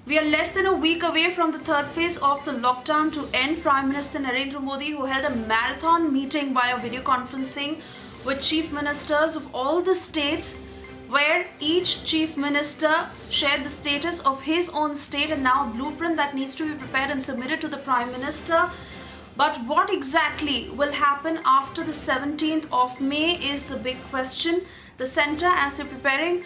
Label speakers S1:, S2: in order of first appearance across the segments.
S1: We are less than a week away from the third phase of the lockdown to end. Prime Minister Narendra Modi, who held a marathon meeting via video conferencing with chief ministers of all the states, where each chief minister shared the status of his own state and now a blueprint that needs to be prepared and submitted to the Prime Minister. But what exactly will happen after the 17th of May is the big question. The centre, as they're preparing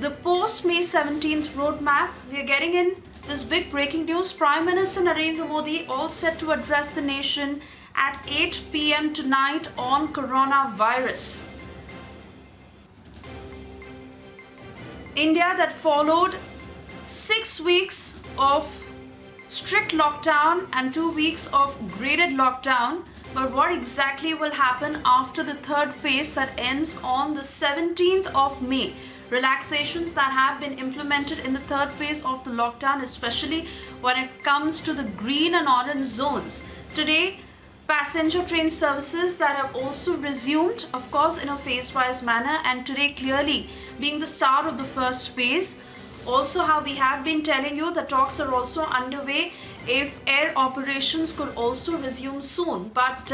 S1: the post-May 17th roadmap, we are getting in this big breaking news. Prime Minister Narendra Modi all set to address the nation at 8 p.m. tonight on coronavirus. India that followed 6 weeks of strict lockdown and 2 weeks of graded lockdown. But what exactly will happen after the third phase that ends on the 17th of May? Relaxations that have been implemented in the third phase of the lockdown, especially when it comes to the green and orange zones. Today, passenger train services that have also resumed, of course, in a phase-wise manner, and today clearly being the start of the first phase. Also, how we have been telling you, the talks are also underway if air operations could also resume soon. But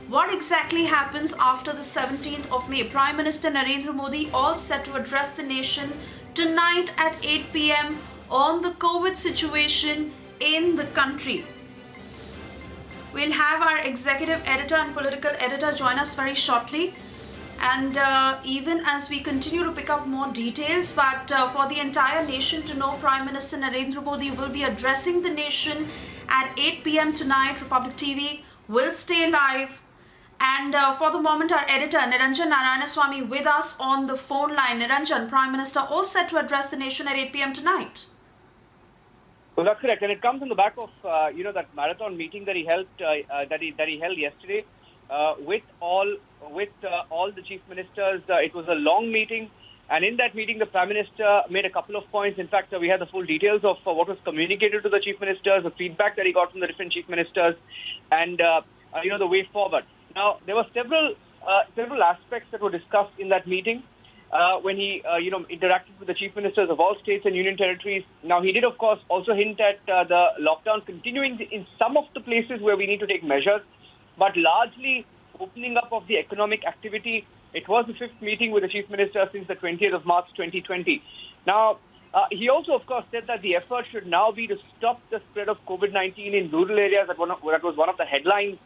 S1: what exactly happens after the 17th of May? Prime Minister Narendra Modi all set to address the nation tonight at 8 p.m. on the COVID situation in the country. We'll have our executive editor and political editor join us very shortly. And even as we continue to pick up more details, but for the entire nation to know, Prime Minister Narendra Modi will be addressing the nation at 8 p.m. tonight. Republic TV will stay live. And for the moment, our editor Niranjan Narayanaswamy with us on the phone line. Niranjan, Prime Minister all set to address the nation at 8 p.m. tonight.
S2: Well, that's correct, and it comes on the back of that marathon meeting that he held yesterday with all the chief ministers. It was a long meeting, and in that meeting, the Prime Minister made a couple of points. In fact, we had the full details of what was communicated to the chief ministers, the feedback that he got from the different chief ministers, and the way forward. Now, there were several aspects that were discussed in that meeting when he interacted with the chief ministers of all states and union territories. Now, he did, of course, also hint at the lockdown continuing in some of the places where we need to take measures, but largely opening up of the economic activity. It was the fifth meeting with the chief minister since the 20th of March 2020. Now, he also, of course, said that the effort should now be to stop the spread of COVID-19 in rural areas. That was one of the headlines.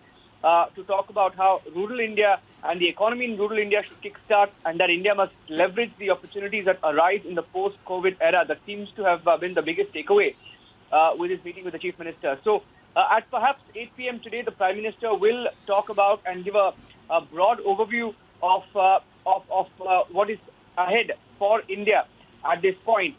S2: To talk about how rural India and the economy in rural India should kickstart, and that India must leverage the opportunities that arise in the post-COVID era. That seems to have been the biggest takeaway with his meeting with the Chief Minister. So at perhaps 8 p.m. today, the Prime Minister will talk about and give a broad overview of what is ahead for India at this point.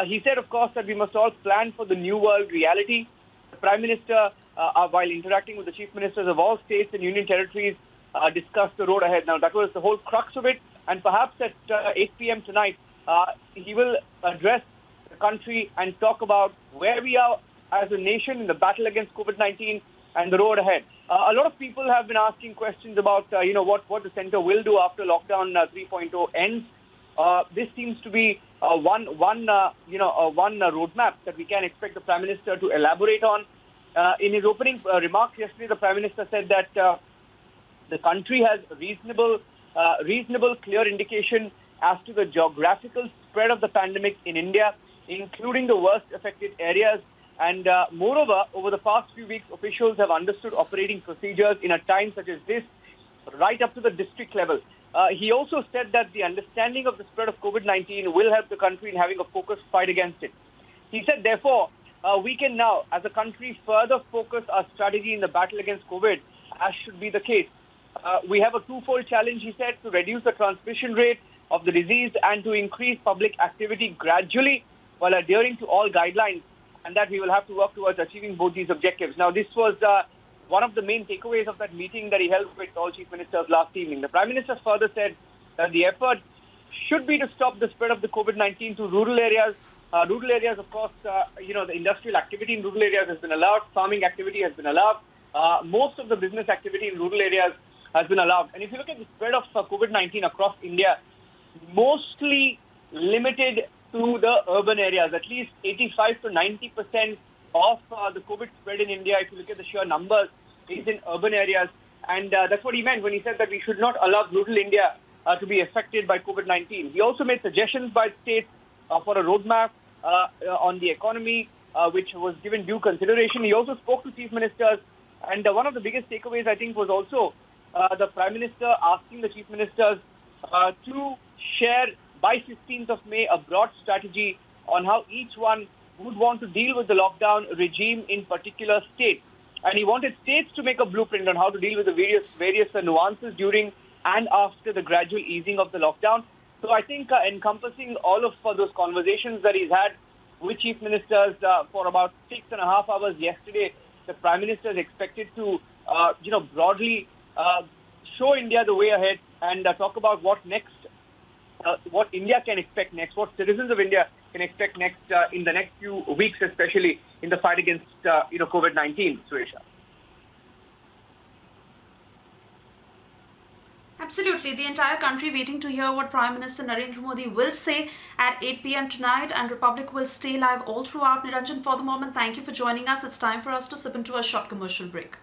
S2: He said, of course, that we must all plan for the new world reality. The Prime Minister, while interacting with the chief ministers of all states and union territories, discussed the road ahead. Now, that was the whole crux of it. And perhaps at 8 p.m. tonight, he will address the country and talk about where we are as a nation in the battle against COVID-19 and the road ahead. A lot of people have been asking questions about, what the centre will do after lockdown 3.0 ends. This seems to be one roadmap that we can expect the Prime Minister to elaborate on. In his opening remarks yesterday, the Prime Minister said that the country has reasonable, clear indication as to the geographical spread of the pandemic in India, including the worst affected areas. And moreover, over the past few weeks, officials have understood operating procedures in a time such as this, right up to the district level. He also said that the understanding of the spread of COVID-19 will help the country in having a focused fight against it. He said, therefore, we can now, as a country, further focus our strategy in the battle against COVID, as should be the case. We have a twofold challenge, he said, to reduce the transmission rate of the disease and to increase public activity gradually while adhering to all guidelines, and that we will have to work towards achieving both these objectives. Now, this was one of the main takeaways of that meeting that he held with all chief ministers last evening. The Prime Minister further said that the effort should be to stop the spread of the COVID-19 to rural areas. Rural areas, of course, the industrial activity in rural areas has been allowed. Farming activity has been allowed. Most of the business activity in rural areas has been allowed. And if you look at the spread of COVID-19 across India, mostly limited to the urban areas. At least 85 to 90% of the COVID spread in India, if you look at the sheer numbers, is in urban areas. And that's what he meant when he said that we should not allow rural India to be affected by COVID-19. He also made suggestions by states for a roadmap on the economy, which was given due consideration. He also spoke to chief ministers. And one of the biggest takeaways, I think, was also the Prime Minister asking the chief ministers to share by 15th of May a broad strategy on how each one would want to deal with the lockdown regime in particular states. And he wanted states to make a blueprint on how to deal with the various nuances during and after the gradual easing of the lockdown. So I think encompassing all of those conversations that he's had with chief ministers for about 6.5 hours yesterday, the Prime Minister is expected to, broadly show India the way ahead and talk about what next, what India can expect next, what citizens of India can expect next in the next few weeks, especially in the fight against, COVID-19, Suresha.
S1: Absolutely. The entire country waiting to hear what Prime Minister Narendra Modi will say at 8 p.m. tonight, and Republic will stay live all throughout. Niranjan, for the moment, thank you for joining us. It's time for us to slip into a short commercial break.